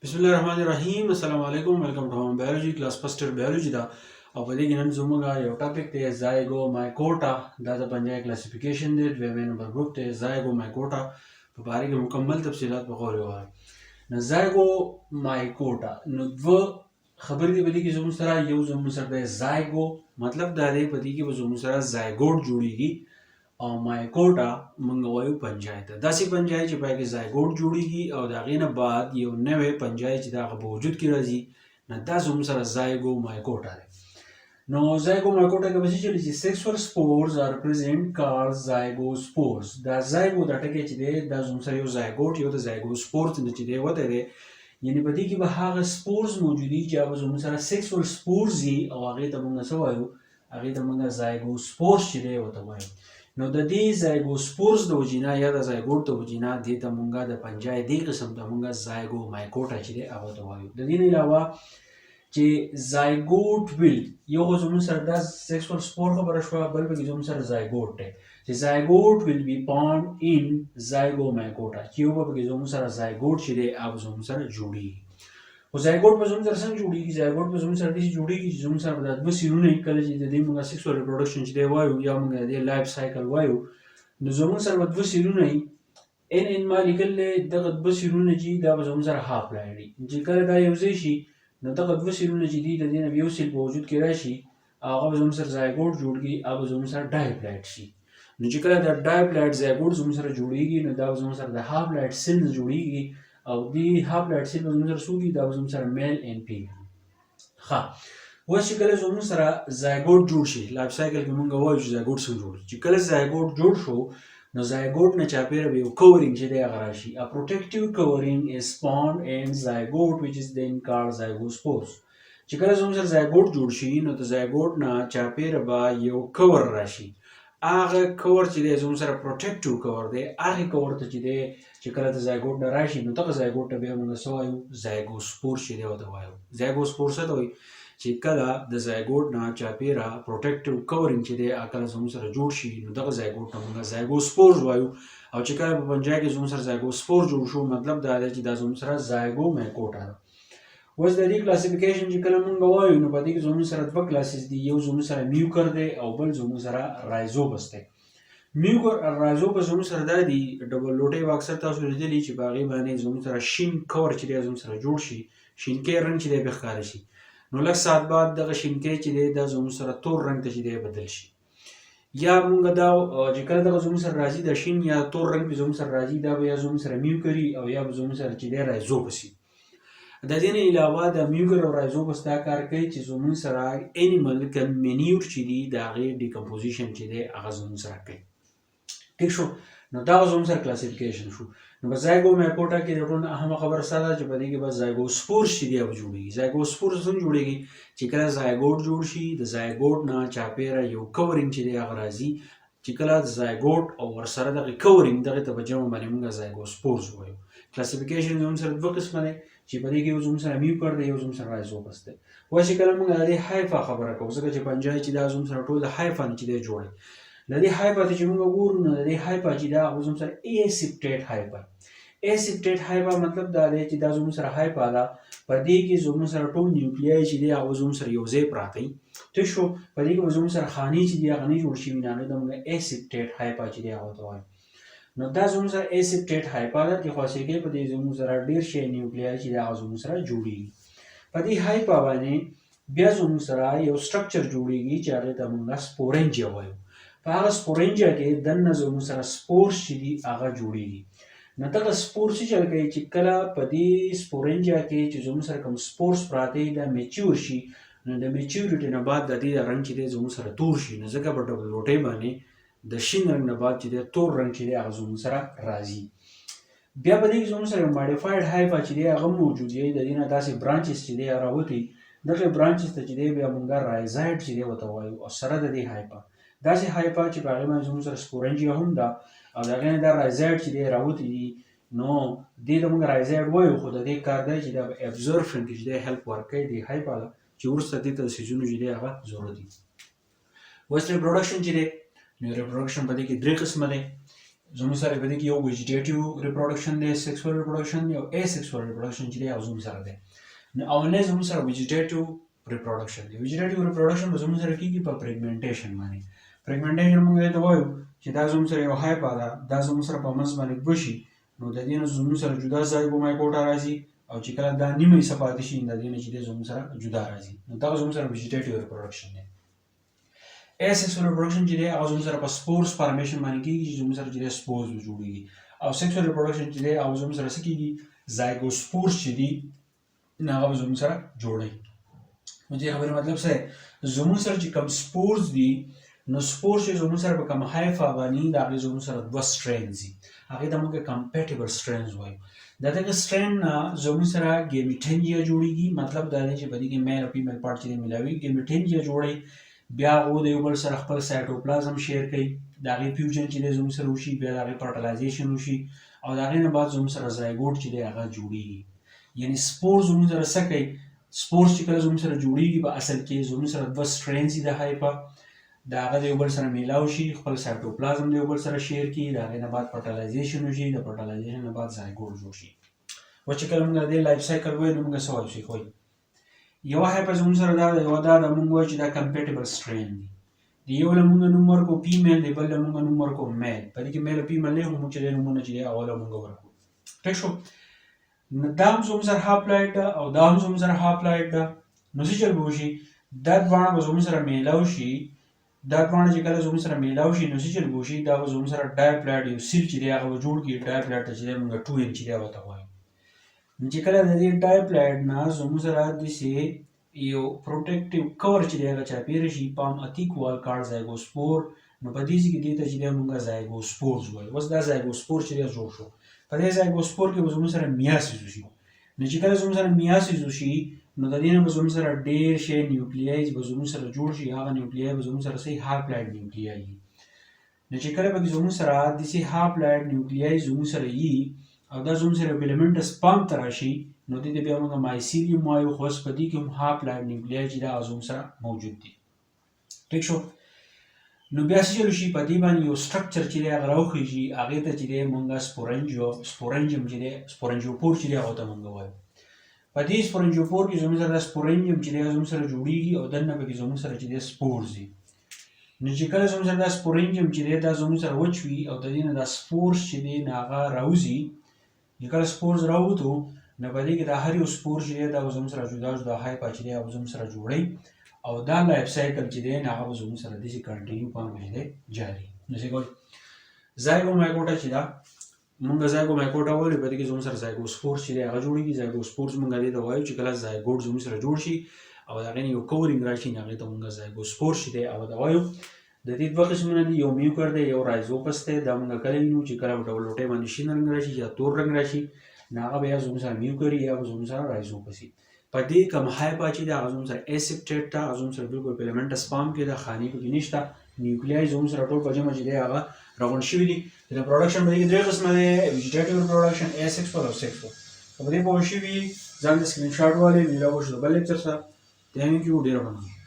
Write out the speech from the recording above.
بسم الله الرحمن الرحیم. السلام علیکم. ویلکم ټو هوم بایولوژي کلاس فسټ ایئر بایولوژي دا او په دې کې نن زموږ یو ټاپک دی زایګومایکوټا. دا د پنجای کلاسیفیکیشن دی. دویمه نمبر ګروپ دی زایګومایکوټا. په باره کې مکمل تفصیلات په غور وایو. نو زایګومایکوټا نو دوه خبرې دي په دې کې زموږ سره. یو زموږ سره دی زایګو، مطلب دا دی په دې کې به زموږ سره زایګوټ جوړیږي او مایکوټا موږ وایو پنجای ته. داسې پنجای چې پای کې زایګوټ جوړیږي او د هغې نه بعد یو نوی پنجای چې د هغه په وجود کې راځي، نو دا زموږ سره زایګومایکوټا دی. نو زایګومایکوټا کې به څه چلي چې سیکسوال سپورز آر پرزنټ کالډ زایګوسپورز. دا زایګو دا ټکی چې دی دا زموږ سره یو زایګوټ یو د زایګوسپورز چې دی وتی دی، یعنې په دې کې به هغه سپورز موجودي چې هغه زموږ سره سیکسوال سپورز وي او هغې ته موږ څه وایو؟ هغې ته موږ زایګوسپورز چې دی ورته وایو. نو د دې زایګوسپورز د وجینا یا د زایګوټ د وجینا دې ته مونږ د پنجای دې قسم ته مونږ زایګومایکوټا چې دی هغه ته وایو. د دې نه علاوه چې زایګوټ ویل یو خو زموږ سره دا سیکسوال سپور خبره شوه، بل پکې زموږ سره زایګوټ دی چې زایګوټ ویل بي فاوند ان زایګومایکوټا، چې یو به پکې زموږ سره زایګوټ چې دی هغه زموږ سره جوړیږي. خو زایګوټ به زموږ سره څنګه جوړیږي؟ زایګوټ به زموږ سره داسې جوړیږي چې زموږ سره به دا دوه سیرونه وي. کله چې د دې موږ سیکسوال ریپروډکشن چې دی وایو یا موږ د دې لایف سایکل وایو، نو زموږ سره به دوه سیرونه وي. ان ما لیکلی دغه دوه سیرونه چې دا به زموږ سره هاف پلاید وي. چې کله دا یو ځای شي نو دغه دوه سیرونه چې دي د دې نه یو سیل په وجود کې راشي، هغه به زموږ سره زایګوټ جوړ کړي، هغه به زموږ سره ډای پلاید شي. نو چې کله دا ډای پلاید زایګوټ زموږ سره جوړیږي، نو دا به زموږ سره د هاف پلاید سیلز جوړیږي او دې هاف پلاید سیل به زموږ سره څوک دي؟ دا به زموږ سره میل اینډ فیمیل. ښه، اوس چې کله زموږ سره زایګوټ جوړ شي، لایف سایکل کې مونږ وایو چې زایګوټ څنګه جوړ شي. چې کله زایګوټ جوړ شو نو زایګوټ نه چاپېره به یو کورینګ چې دی هغه راشي. ا پروټیکټیو کورینګ از فاوند ان زایګوټ ویچ از دین کالډ زایګوسپورز. چې کله زموږ سره زایګوټ جوړ شي نو د زایګوټ نه چاپېره به یو کور راشي. هغه کور چې دی زموږ سره پروټیکټیو کور دی، هغې کور ته چې دی چې کله د زایګوټ نه راشي نو دغه زایګوټ ته بیا موږ څه وایو؟ زایګوسپور چې دی ورته وایو. زایګوسپور څه ته وایي؟ چې کله د زایګوټ نه چاپېره پروټیکټیو کورینګ چې دی هغه کله زموږ سره جوړ شي نو دغه زایګوټ ته موږ زایګوسپورز وایو. او چې کله په پنجای کې زموږ سره زایګوسپور جوړ شو، مطلب دا دی چې دا زموږ سره زایګومایکوټا ده. اوس د دې کلاسیفیکیشن چې کله مونږ وایو نو په دې کې زموږ سره دوه کلاسز دي. یو زموږ سره میوکر دی او بل زموږ سره رایزوپس دی. میوکر او رایزوپس زموږ سره دا دي ډبل لوټۍ به اکثر تاسو لیدلي چې په هغې باندې زموږ سره شین کور چې دی زموږ سره جوړ شي، شینکۍ رنګ چې دی بیا ښکاره شي. نو لږ ساعت بعد دغه شینکۍ چې دی دا زموږ سره تور رنګ ته چې دی بدل شي. یا مونږ دا چې کله دغه زموږ سره راځي د شین یا تور رنګ پې زموږ سره راځي، دا به یا زموږ سره میوکري او یا به زموږ سره چې دی رایزوپس وي. د دې نه علاوه د میوکر او رایزوپس دا کار کوي چې زموږ سره انیمل که منیور چې دي د هغې ډیکمپوزیشن چې دی هغه زموږ سره کوي. ټیک شو؟ نو دا زموږ سره کلاسیفیکیشن شو. نو په زایګومایکوټا کې د ټول نه اهمه خبره ستا ده چې په دې کې به زایګوسپورز چې دی هغه جوړېږي. زایګوسپورز څنګه جوړېږي؟ چې کله زایګوټ جوړ شي د زایګوټ نه چاپېره یو کورینګ چې دی هغه راځي. چې کله زایګوټ او ورسره دغه کورینګ دغې ته په جمع باندې موږ زایګوسپورز وایو. کلاسیفیکیشن زموږ سره دوه قسمه دی چې په دې کې یو زموږ سره میوکر دی، یو زموږ سره رایزوپس دی. اوس چې کله موږ د دې هایفا خبره کوو، ځکه چې پنجای چې دا زموږ سره ټول د هایفا نه چې دی جوړ دی. د دې هایفا ته چې موږ وګورو نو د دې هایفا چې دا هغه زموږ سره ایسیپټیټ هایفا. ایسیپټیټ هایفا مطلب دا دی چې دا زموږ سره هایفا ده، په دې کې زموږ سره ټول نیوکلیای چې دی هغه زموږ سره یو ځای پراته وي. ټیک شو؟ په دې کې به زموږ سره خانې چې دي هغه نه جوړ شوي، نو د موږ ایسیپټیټ هایفا چې دی هغه ته وایو. نو دا زموږ سره ایسیپټیټ هایفا ده چې خاصیږي په دې زموږ سره ډېر شی نیوکلیای چې دی هغه زموږ سره جوړېږي. په دې هایفا باندې بیا زموږ سره یو سټرکچر جوړېږي چې هغې ته موږ سپورنجیا وایو. په هغه سپورنجیا کې دننه زموږ سره سپورز چې دي هغه جوړېږي. نو دغه سپور څه چل کوي چې کله په دې سپورنجیا کې چې زموږ سره کوم سپورز پراته وي دا میچور شي، نو د میچورټي نه بعد د دې رنګ چې دی زموږ سره تور شي. نو ځکه په ډبل لوټۍ باندې د شین رنګ نه بعد چې دی تور رنګ چې دی هغه زموږ سره راځي. بیا په دې کې زموږ سره ماډیفاید هایفا چې دی هغه موجود دی. د دې نه داسې برانچز چې دی راوتي، دغه برانچز ته چې دی بیا موږ رایزایډ چې دی ورته وایو. او سره د دې هایفا داسې هایفا چې په هغې باندې زموږ سره سپورنجیا هم ده او د هغې نه دا رایزایډ چې دی راوتي دي، نو دې ته موږ رایزایډ وایو. خو د دې کار دی چې دا به ابزورپشن کې چې دی هیلپ ورکوي دې هایفا له، چې وروسته دې ته د څیزونو چې دی هغه ضرورت وي. اوس ریپروډکشن چې دی نو ریپروډکشن په دې کې درې قسمه دی. زموږ سره په دې کې یو ویجیټیټیو ریپروډکشن دی، سیکسوال ریپروډکشن دی او اسیکسوال ریپروډکشن چې دی او زموږ سره دی. نو اولنی زموږ سره ویجیټیټیو ریپروډکشن دی. ویجیټیټیو ریپروډکشن به زموږ سره کېږي په پریګمنټیشن باندې. پریګمنټیشن موږ دې ته وایو چې دا زموږ سره یو هایپا ده، دا زموږ سره په منځ باندې بشي، نو د دې نه زموږ سره جدا زایګومایکوټا راځي او چې کله دا نیمه حصه پاتې شي د دې نه چې دی زموږ سره جدا راځي. نو دا زموږ سره ویجیټیټیو ریپروډکشن دی. اسیکسوال ریپروډکشن چې دی هغه زموږ سره په سپورز فارمیشن باندې کېږي چې زموږ سره چې دی سپورز جوړېږي. او سیکسوال ریپروډکشن چې دی هغه زموږ سره څه کېږي، زایګوسپورز چې دي هغه به زموږ سره جوړوي. نو دې خبرې مطلب څه دی، زموږ سره چې کوم سپورز دي نو سپورز چې زموږ سره په کوم هایفا باندې د هغې زموږ سره دوه سټرینز دي، هغې ته موږ کمپیټیبل سټرینز وایو. د دغه سټرین نه زموږ سره ګیمیټنجیا جوړېږي، مطلب دا دی چې په دې کې میل او فیمیل پارټ چې دی ملاوي ګیمیټنجیا جوړوي. بیا هغه د یو بل سره خپل سایټوپلازم شیر کوي، د هغې فیوژن چې دی زموږ سره وشي، بیا د هغې فرټیلایزیشن وشي او د هغې نه بعد زموږ سره زایګوټ چې دی هغه جوړېږي. یعنې سپور زموږ سره څه کوي، سپورز چې کله زموږ سره جوړېږي په اصل کې زموږ سره دوه سټرینز دي د هایپا، د هغه د یو بل سره میلاو شي، خپل سایټوپلازم د یو بل سره شیر کړي، د هغې نه بعد فرټیلایزیشن وشي، د فرټیلایزیشن نه بعد زایګوټ جوړ شي. و چې کله موږ د دې لایف سایکل وایو نو موږ څه وایو، سیخ وایو. یوه هایپا زموږ سره دا ده، یوه دا ده موږ وایو چې دا کمپیټیبل سټرین دي. د یو له موږ نوم ورکړو فیمیل، د بل له موږ نوم ورکړو میل. په دې کې میل او فیمیل نه خو موږ چې دی نومونه چې دی هغه له موږ ورکړو. ټیک شو. نو دا هم زموږ سره هاپلاید ده او دا هم زموږ سره هاپلاید ده. نو څه چل به وشي، دا دواړه به زموږ سره میلاو شي، دا دواړه چې کله زموږ سره میلاو شي نو څه چل به وشي، دا به زموږ سره ډایپلاید یو سیل چې دی هغه به جوړ کړي. ډایپلاید ته چې دی موږ 2 ان چې دی ورته وایو. نو چې کله د دې ډایپلاید نه زموږ سره داسې یو پروټیکټیو کور چې دی هغه چاپېره شي، پام اتیک وال کارډ زایګوسپور، نو په دې کې دې ته چې دی موږ زایګوسپورز وایو. اوس دا زایګوسپور چې دی جوړ شو، په دې زایګوسپور کې به زموږ سره میاسیس وشي. نو چې کله زموږ سره میاسیس وشي نو د دې نه به زموږ سره ډېر شی نیوکلیایز به زموږ سره جوړ شي. هغه نیوکلیای به زموږ سره صحیح هاپلاید نیوکلیای وي. نو چې کله به زموږ سره داسې هاپلاید نیوکلیای زموږ سره وي او دا زموږ سره فیلامنټس پام ته راشي نو دې ته بیا موږ مایسیلیوم وایو. خو اوس په دې کې هم هاپلاید نیوکلیای چې دا زموږ سره موجود دي. ټیک شو. نو بیا څه چل شي، په دې باندې یو سټرکچر چې دی هغه راوخیږي، هغې ته چې دی موږ سپورنجیم چې دی سپورنجیوپور چې دی هغه ته موږ وایو. په دې سپورنجیوپور کې زموږ سره سپورنجیم چې دی زموږ سره جوړېږي او دننه پکې زموږ سره چې دی سپورز دي. نو چې کله زموږ سره دا سپورنجیم چې دی دا زموږ سره وچ وي او د دې نه دا سپورز چې دی نه هغه راوځي، چې کله سپورز راووتو نو په دې کې دا هر یو سپور چې دی دا به زموږ سره جدا جدا هایپا چې دی هغه به زموږ سره جوړوي او دا لایف سایکل چې دی هغه به زموږ سره داسې کنټینیو پام چې دی جاري. نو څه کوي زایګومایکوټا چې دا موږ زایګومایکوټا وایو، په دې کې زموږ سره زایګوسپورز چې دی هغه جوړېږي. زایګوسپورز موږ دې ته وایو چې کله زایګوټ زموږ سره جوړ شي او د هغې نه یو کورینګ راشي نو هغې ته موږ زایګوسپورز چې دی هغه ته وایو. د دې دوه قسمونه دي، یو میوکر دی یو رایزوپس دی. دا موږ کله وینو چې کله ډول لوټۍ باندې شین رنګ راشي یا تور رنګ راشي نو هغه به یا زموږ سره میوکر یا به زموږ سره رایزوپس وي. په دې کوم هایپا چې دی هغه زموږ سره ایسپټیډ ده، هغه زموږ سره بالکل فیلامنټس پام کې ده، خانې پکې نشته، نیوکلیای زموږ سره ټول په جمع چې دی هغه راغونډ شوي دي. د ریپروډکشن په دې کې درې قسمه دی، ویجیټیټیو ریپروډکشن، اسیکسوال او سیکسوال. په دې پوه شوي ځان د سکرین شاټ والې میلاو شو د بل لیکچر سره. تھینک یو، ډېره مننه.